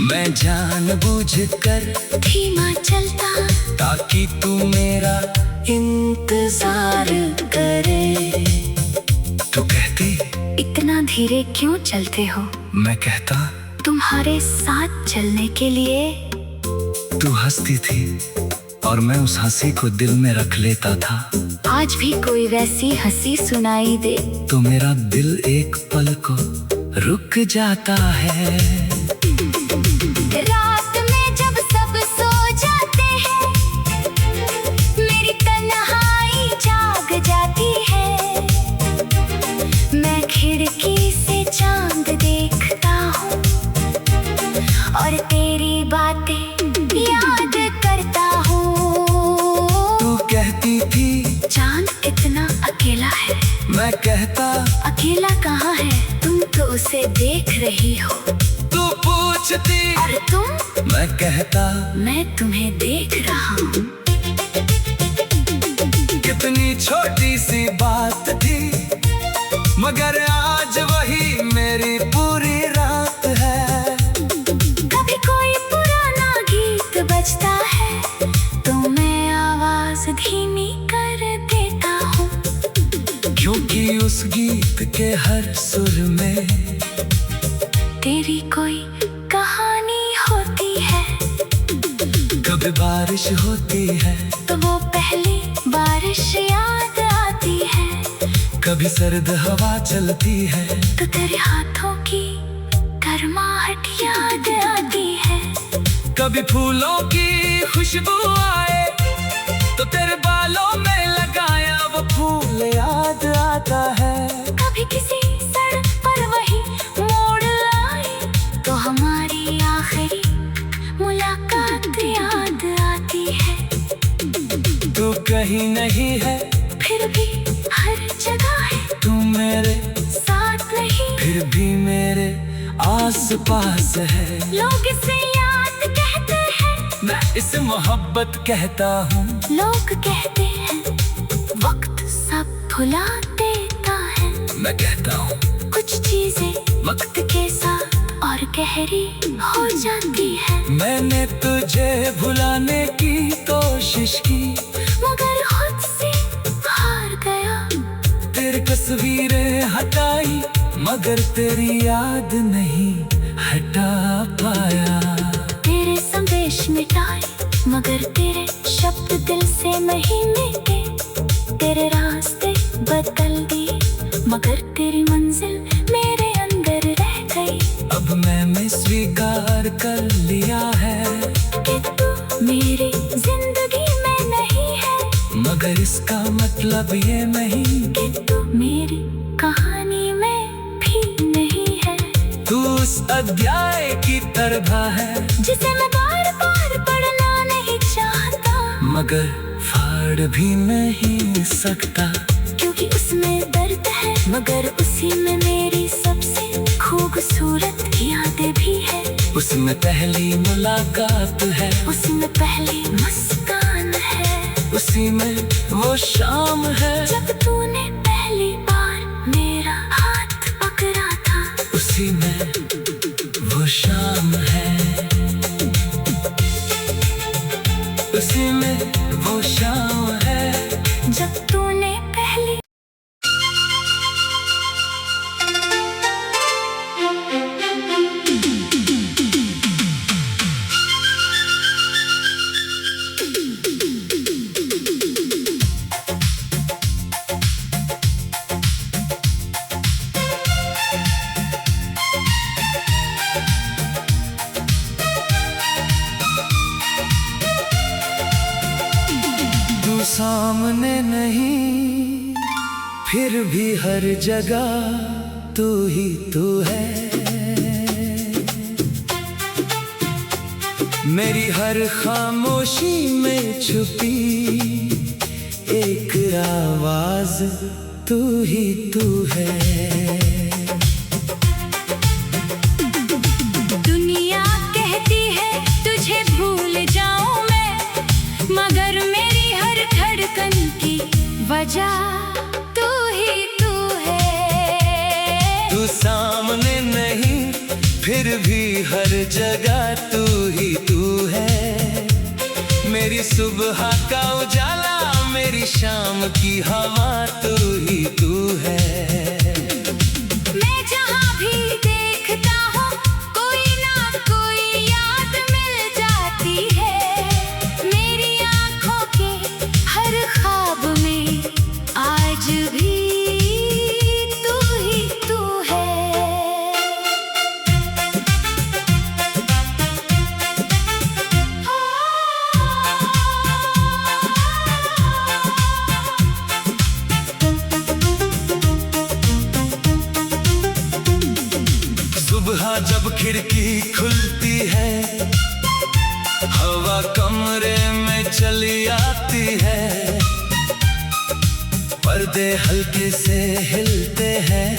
मैं जानबूझकर धीमा चलता ताकि तू मेरा इंतजार करे। तू कहती इतना धीरे क्यों चलते हो, मैं कहता तुम्हारे साथ चलने के लिए। तू हंसती थी और मैं उस हंसी को दिल में रख लेता था। आज भी कोई वैसी हंसी सुनाई दे तो मेरा दिल एक पल को रुक जाता है। रात में जब सब सो जाते हैं मेरी तन्हाई जाग जाती है। मैं खिड़की से चांद देखता हूँ और तेरी बातें याद करता हूँ। तू कहती थी चांद कितना अकेला है, मैं कहता अकेला कहाँ है, तुम तो उसे देख रही हो। तू पूछती और तुम, मैं कहता मैं तुम्हें देख रहा हूँ। कितनी छोटी सी बात थी मगर आज वही मेरी पूरी रात है। कभी कोई पुराना गीत बजता है तो मैं आवाज धीमी कर देता हूँ, क्योंकि उस गीत के हर सुर में तेरी कोई कहानी होती है। कभी बारिश होती है, तो वो पहली बारिश याद आती है। कभी सर्द हवा चलती है, तो तेरे हाथों की गर्माहट याद आती है। कभी फूलों की खुशबू आए तो तेरे बालों में लगाया वो फूल याद आता है। कभी किसी सड़क पर वही मोड़ आए तो कहीं नहीं है, फिर भी हर जगह है। तू मेरे साथ नहीं, फिर भी मेरे आस पास है। लोग इसे याद कहते हैं, मैं इसे मोहब्बत कहता हूँ। लोग कहते हैं वक्त सब भुला देता है। मैं कहता हूँ कुछ चीजें वक्त के साथ और गहरी हो जाती है। मैंने तुझे भुलाने की कोशिश की, मगर खुद से हार गया। तेरी तस्वीरें हटाई, मगर तेरी याद नहीं हटा पाया। तेरे संदेश मिटाए, मगर तेरे शब्द दिल से नहीं मिटे। तेरे रास्ते बदल दिए, मगर तेरी मंजिल मेरे अंदर रह गई। अब मैंने स्वीकार कर लिया है कि तू मेरी जिंदगी में नहीं है, मगर इसका मतलब ये नहीं कि तू मेरी कहानी में भी नहीं है। तू उस अध्याय की तरह है जिसे मैं बार बार पढ़ना नहीं चाहता, मगर फाड़ भी नहीं सकता। क्योंकि उसमें दर्द है, मगर उसी में मेरी सबसे खूबसूरत यादें भी है। उसमें पहली मुलाकात है, उसमें पहली मुस्कान है, उसी में वो शाम है जब तूने पहली बार मेरा हाथ पकड़ा था। उसी में वो शाम है, उसी में वो शाम है जब तूने पहली तू सामने नहीं, फिर भी हर जगह तू ही तू है। मेरी हर खामोशी में छुपी एक आवाज तू ही तू है। दुनिया कहती है तुझे भूल जाऊं मैं, मगर मेरी हर धड़कन की वजह तू ही तू है। तू सामने नहीं, फिर भी हर जगह तू ही तू है। मेरी सुबह का उजाला, मेरी शाम की हवा तू ही तू है। मैं जहाँ भी देखता हूँ कोई ना कोई याद मिल जाती है। मेरी आँखों के हर ख्वाब में आज भी तू ही तू है। सुबह जब खिड़की खुलती है, हवा कमरे में चली आती है। पर्दे हल्के से हिलते हैं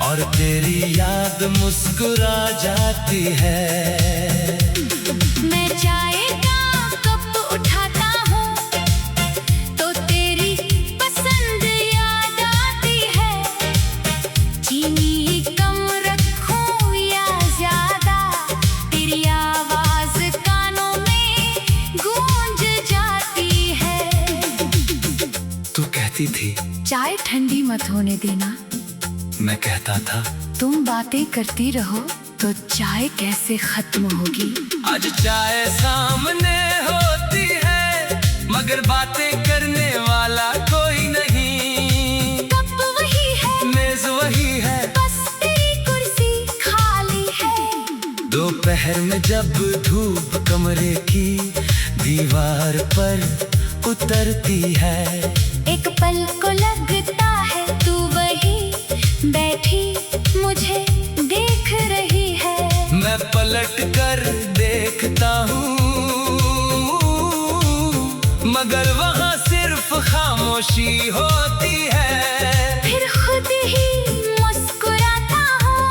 और तेरी याद मुस्कुरा जाती है। मैं चाय का कप उठाता हूँ तो तेरी पसंद याद आती है। चीनी कम रखूं या ज्यादा, तेरी आवाज कानों में गूंज जाती है। तू कहती थी चाय ठंडी मत होने देना, मैं कहता था तुम बातें करती रहो तो चाय कैसे खत्म होगी। आज चाय सामने होती है, मगर बातें करने वाला कोई नहीं। कप वही है, मेज वही है, बस तेरी कुर्सी खाली है। दोपहर में जब धूप कमरे की दीवार पर उतरती है, एक पल को लगता है तू वही बैठी मुझे देख रही है। मैं पलट कर देखता हूँ, मगर वहाँ से खामोशी होती है। फिर खुद ही मुस्कुराता हूँ,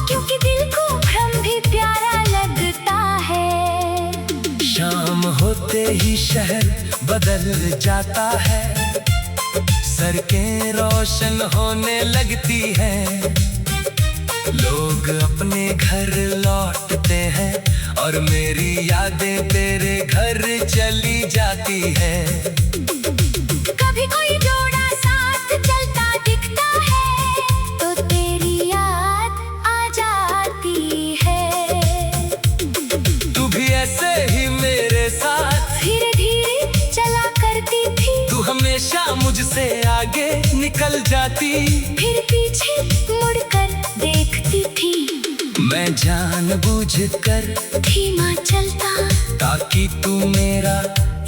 क्योंकि दिल को भ्रम भी प्यारा लगता है। शाम होते ही शहर बदल जाता है, सड़कें रोशन होने लगती हैं, लोग अपने घर लौटते हैं और मेरी यादें तेरे घर चली जाती हैं। कभी कोई जोड़ा साथ चलता दिखता है, तो तेरी याद आ जाती है। तू भी ऐसे ही मेरे साथ धीरे धीरे चला करती थी, तू हमेशा मुझसे आगे निकल जाती, फिर पीछे मुड़कर देखती थी। मैं जानबूझकर धीमा चलता ताकि तू मेरा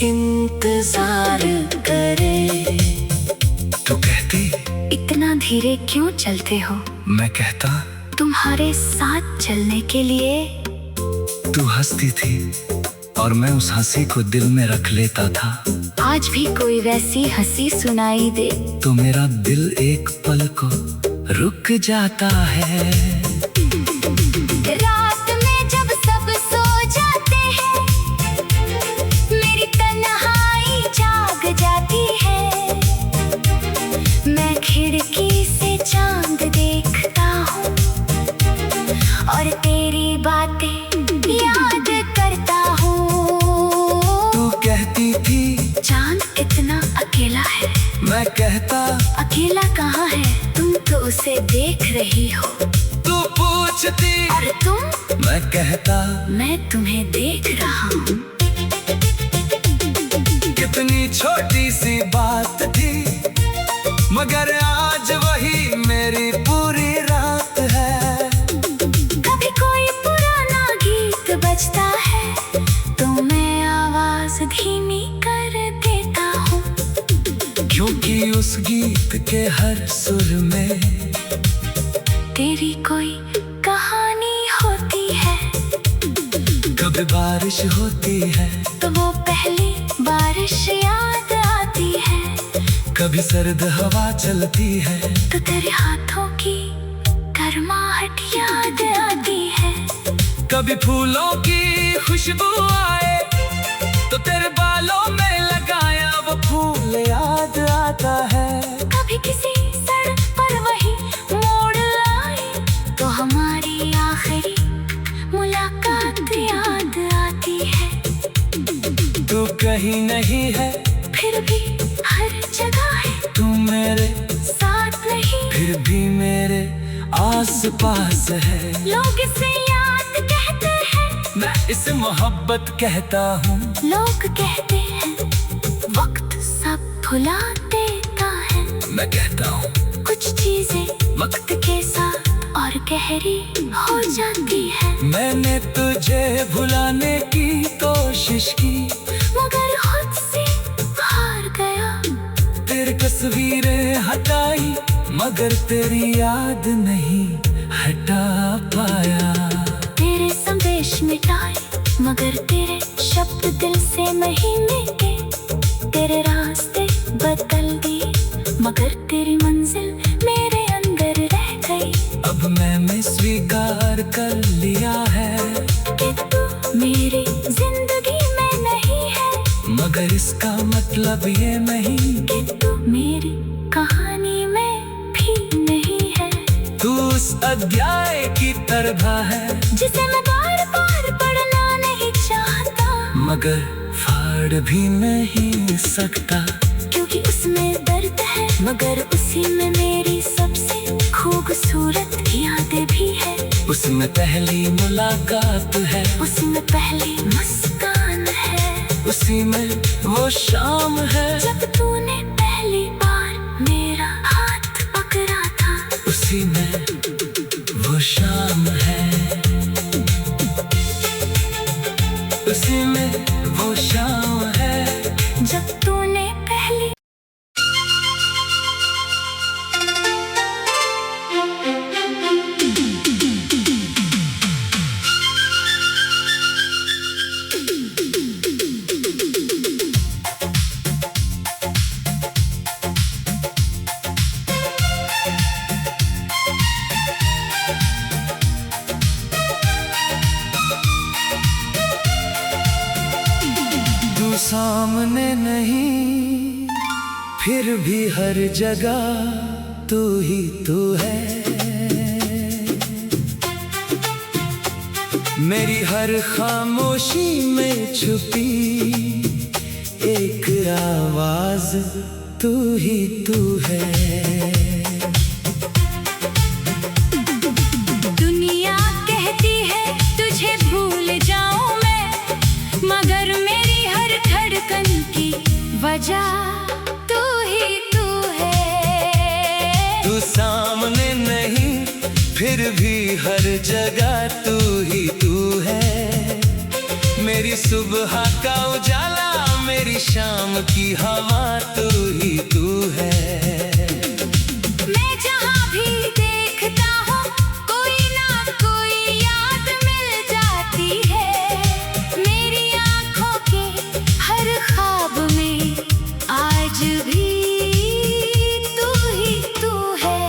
इंतजार करे। तू कहती इतना धीरे क्यों चलते हो? मैं कहता तुम्हारे साथ चलने के लिए। तू हंसती थी और मैं उस हंसी को दिल में रख लेता था। आज भी कोई वैसी हंसी सुनाई दे तो मेरा दिल एक पल को रुक जाता है। रात में जब सब सो जाते हैं, मेरी तन्हाई जाग जाती है। मैं खिड़की से चांद देखता हूँ और तेरी बातें याद करता हूँ। तू कहती थी चांद कितना अकेला है। मैं कहता अकेला कहाँ है, तुम तो उसे देख रही हो। तू पूछती और तुम? मैं कहता मैं तुम्हें देख रहा हूँ। कितनी छोटी सी बात थी, मगर आज वही मेरी पूरी रात है। कभी कोई पुराना गीत बजता है, तो मैं आवाज धीमी कर देता हूँ, क्योंकि उस गीत के हर सुर में तेरी कोई कहानी होती है। कभी बारिश होती है, तो वो पहली बारिश याद आती है। कभी सर्द हवा चलती है, तो तेरे हाथों की गर्माहट याद आती है। कभी फूलों की खुशबू आए, तो तेरे बालों में लगाया वो फूल याद आता है। कभी किसी सड़क पर वही मोड़ आए, तो हमारी आखिरी मुलाकात याद आती है। तू कहीं नहीं है, फिर भी हर जगह है। तू मेरे साथ नहीं, फिर भी मेरे आस पास है। लोग इसे याद कहते हैं, मैं इसे मोहब्बत कहता हूँ। लोग कहते हैं वक्त सब भुला देता है। मैं कहता हूँ कुछ चीजें वक्त के साथ और गहरी हो जाती है। मैंने तुझे भुलाने की कोशिश की, मगर खुद से हार गया। तेरी तस्वीरें हटाई, मगर तेरी याद नहीं हटा पाया। तेरे संदेश मिटाए, मगर तेरे शब्द दिल से नहीं मिटे। तेरे रास्ते बदल दिए, मगर तेरी मंजिल मेरे अंदर रह गई। अब मैंने स्वीकार कर लिया है कि तू मेरी जिंदगी में नहीं है, मगर इसका मतलब ये नहीं कि तू मेरी कहानी में भी नहीं है। तू उस अध्याय की तरह है, जिसे मैं बार बार पढ़ना नहीं चाहता, मगर फाड़ भी नहीं सकता। क्योंकि उसमें दर्द है, मगर उसी में मेरी सबसे खूबसूरत यादें भी है। उसमें पहली मुलाकात है, उसमें पहली मुस्कान है, उसी में वो शाम है जब तूने पहली बार मेरा हाथ पकड़ा था। उसी में वो शाम है, उसी में वो शाम है जब तूने पहली सामने नहीं, फिर भी हर जगह तू ही तू है। मेरी हर खामोशी में छुपी एक आवाज तू ही तू है। दुनिया कहती है तुझे भूल जाऊं मैं, मगर मेरी हर धड़कन की वजह तू ही तू है। तू सामने नहीं, फिर भी हर जगह तू ही तू है। मेरी सुबह का उजाला, मेरी शाम की हवा तू ही तू है। मैं जहाँ भी देखता हूँ कोई ना कोई याद मिल जाती है। मेरी आँखों के हर ख्वाब में आज भी तू ही तू है।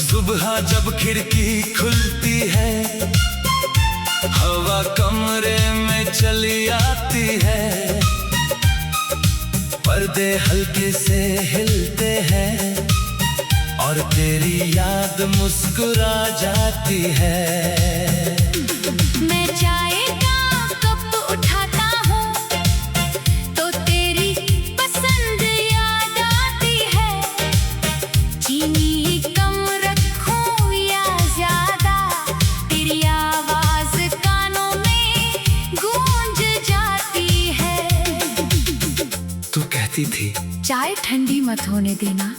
सुबह जब खिड़की खुलती है, हवा कमरे में चली आती है। पर्दे हल्के से हिलते हैं और तेरी याद मुस्कुरा जाती है। मैं चाय का कप उठाता हूँ तो तेरी पसंद याद आती है। चीनी कम रखूं या ज्यादा, तेरी आवाज कानों में गूंज जाती है। तू कहती थी चाय ठंडी मत होने देना,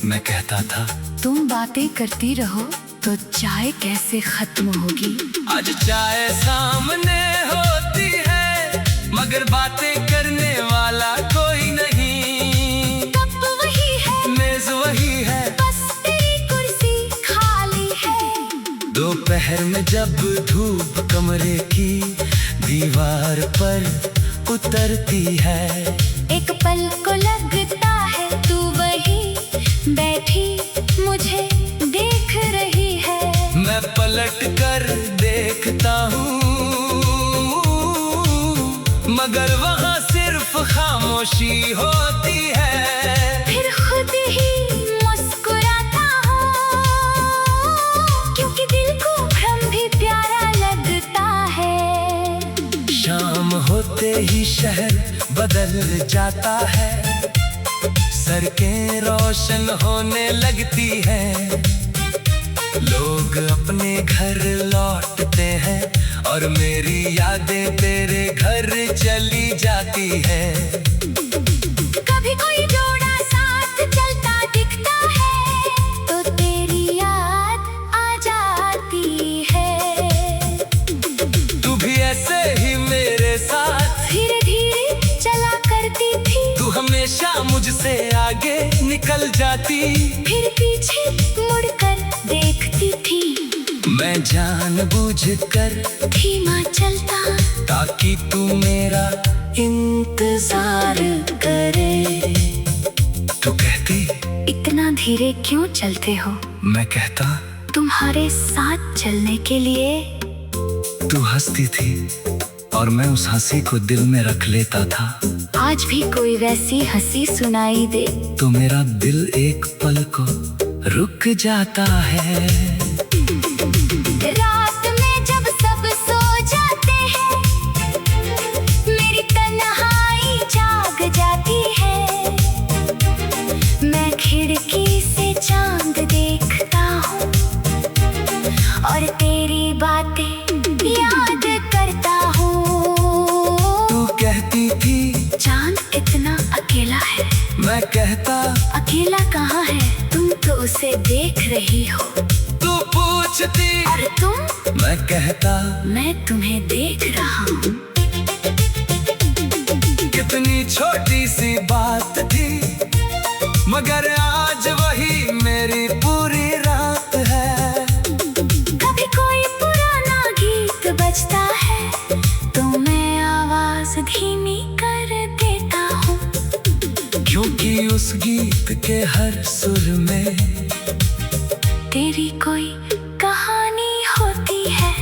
मैं कहता था तुम बातें करती रहो तो चाय कैसे खत्म होगी। आज चाय सामने होती है, मगर बातें करने वाला कोई नहीं। कप वही है, मेज वही है, बस तेरी कुर्सी खाली है। दोपहर में जब धूप कमरे की दीवार पर उतरती है, एक पल को लगता है तू वही बैठी मुझे देख रही है। मैं पलट कर देखता हूँ, मगर वहाँ सिर्फ खामोशी होती है। फिर खुद ही मुस्कुराता हूँ, क्योंकि दिल को भ्रम भी प्यारा लगता है। शाम होते ही शहर बदल जाता है, सड़कें रोशन होने लगती हैं। लोग अपने घर लौटते हैं और मेरी यादें तेरे घर चली जाती हैं। कभी कोई जोड़ा साथ चलता दिखता है तो तेरी याद आ जाती है। तू भी ऐसे ही मेरे साथ धीरे धीरे चला करती थी, तू हमेशा मुझसे आगे निकल जाती। फिर पीछे मुड़कर देखती थी, मैं जानबूझकर धीमा चलता ताकि तू मेरा इंतजार करे। तू कहती इतना धीरे क्यों चलते हो। मैं कहता तुम्हारे साथ चलने के लिए। तू हंसती थी और मैं उस हंसी को दिल में रख लेता था। आज भी कोई वैसी हंसी सुनाई दे तो मेरा दिल एक पल को रुक जाता है। रात में जब सब सो जाते हैं, मेरी तन्हाई जाग जाती है। मैं खिड़की से चांद देखता हूँ और तेरी बातें याद करता हूँ। तू कहती थी चांद इतना अकेला है, मैं कहता अकेला कहाँ है, तुम तो उसे देख रही हो। तू पूछती और तुम, मैं कहता मैं तुम्हें देख रहा हूँ। कितनी छोटी सी बात थी, मगर आज वही मेरी पूरी रात है। कभी कोई पुराना गीत बजता है तो मैं आवाज धीमी हर सुर में तेरी कोई कहानी होती है।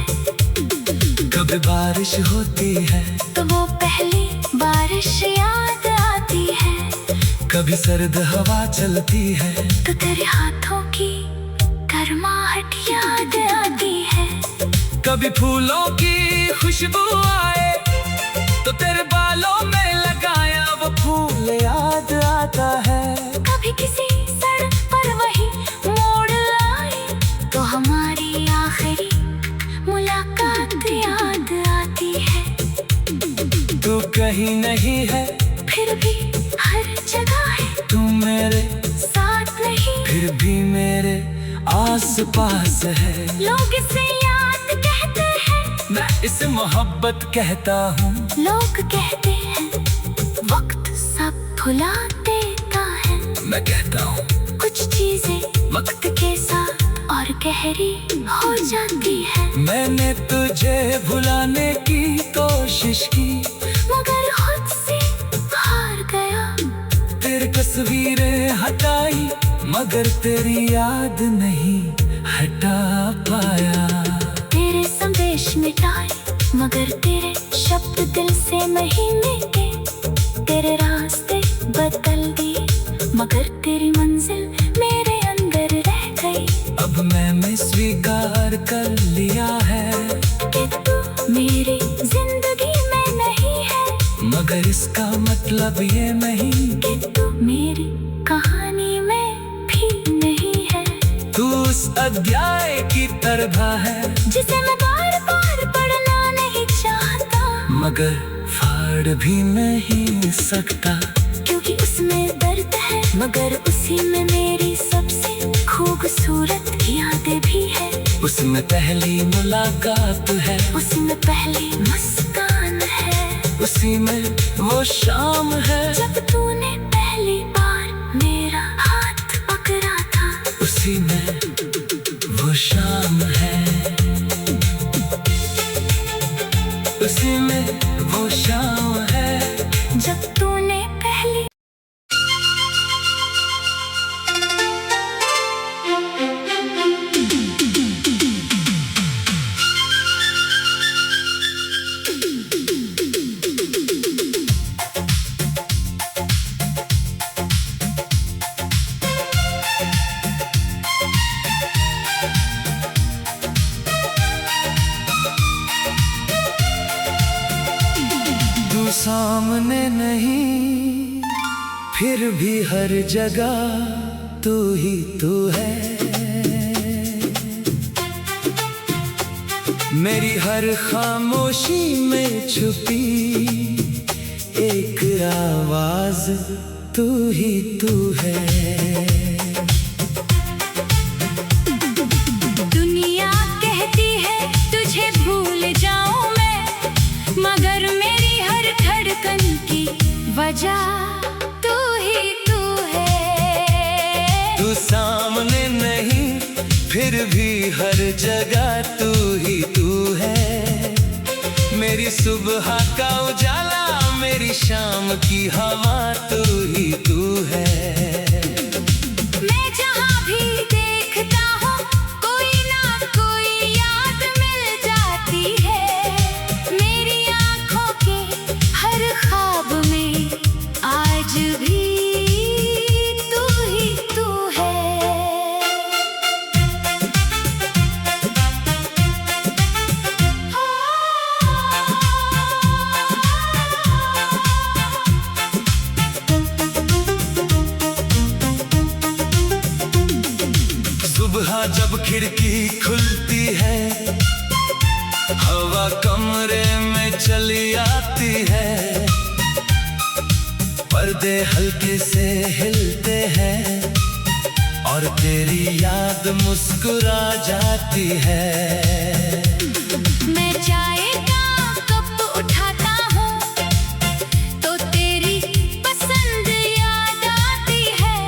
कभी बारिश होती है तो वो पहली बारिश याद आती है। कभी सर्द हवा चलती है तो तेरे हाथों की गर्माहट याद आती है। कभी फूलों की खुशबू आए तो तेरे बालों में लगाया वो फूल याद आता है। कभी किसी सड़क पर वही मोड़ आए तो हमारी आखिरी मुलाकात याद आती है। तू कहीं नहीं है फिर भी हर जगह है, तू मेरे साथ नहीं फिर भी मेरे आस पास है। लोग इसे याद कहते हैं, मैं इसे मोहब्बत कहता हूँ। लोग कहते हैं वक्त सब भुला देता है। मैं कहता हूँ कुछ चीजें वक्त के साथ और गहरी हो जाती है। मैंने तुझे भुलाने की कोशिश की मगर खुद से हार गया। तेरी तस्वीरें हटाई मगर तेरी याद नहीं हटा पाया। तेरे संदेश मिटाए मगर तेरे शब्द दिल से नहीं मिटे। तेरे रास्ते बदल दिए मगर तेरी मंजिल मेरे अंदर रह गई। अब मैंने स्वीकार कर लिया है कि तू मेरी जिंदगी में नहीं है, मगर इसका मतलब ये नहीं कि तू मेरी कहानी में भी नहीं है। तू उस अध्याय की तरह है जिसे मैं बार बार पढ़ना नहीं चाहता, मगर फाड़ भी नहीं सकता। क्योंकि उसमें दर्द है मगर उसी में मेरी सबसे खूबसूरत यादें भी है। उसमें पहली मुलाकात है, उसी में पहली मुस्कान है, उसी में वो शाम है जब तूने पहली बार मेरा हाथ पकड़ा था। उसी में वो शाम है, उसी में वो शाम है जब तूने पहली तू सामने नहीं फिर भी हर जगह तू ही तू है। मेरी हर खामोशी में छुपी एक आवाज तू ही तू है। दुनिया कहती है तुझे भूल जाऊं मैं, मगर मेरी हर धड़कन की वजह तू ही तू है। तू सामने नहीं फिर भी हर जगह तू ही तू है। मेरी सुबह का उजाला मेरी शाम की हवा तू ही तू है। मैं जहाँ भी देखता हूँ कोई ना कोई याद मिल जाती है। मेरी आँखों के हर ख्वाब में आज भी तू ही तू है। सुबह जब खिड़की खुलती है हवा कमरे में चली आती है। पर्दे हल्के से हिलते हैं और तेरी याद मुस्कुरा जाती है। मैं चाय का कप उठाता हूँ तो तेरी पसंद याद आती है।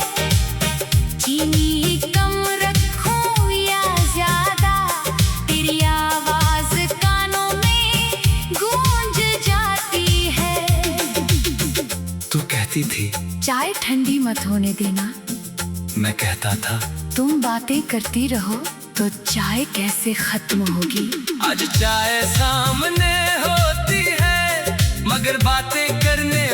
चीनी कम रखूं या ज्यादा, तेरी आवाज कानों में गूंज जाती है। तू कहती थी चाय ठंडी मत होने देना, मैं कहता था तुम बातें करती रहो तो चाय कैसे खत्म होगी। आज चाय सामने होती है मगर बातें करने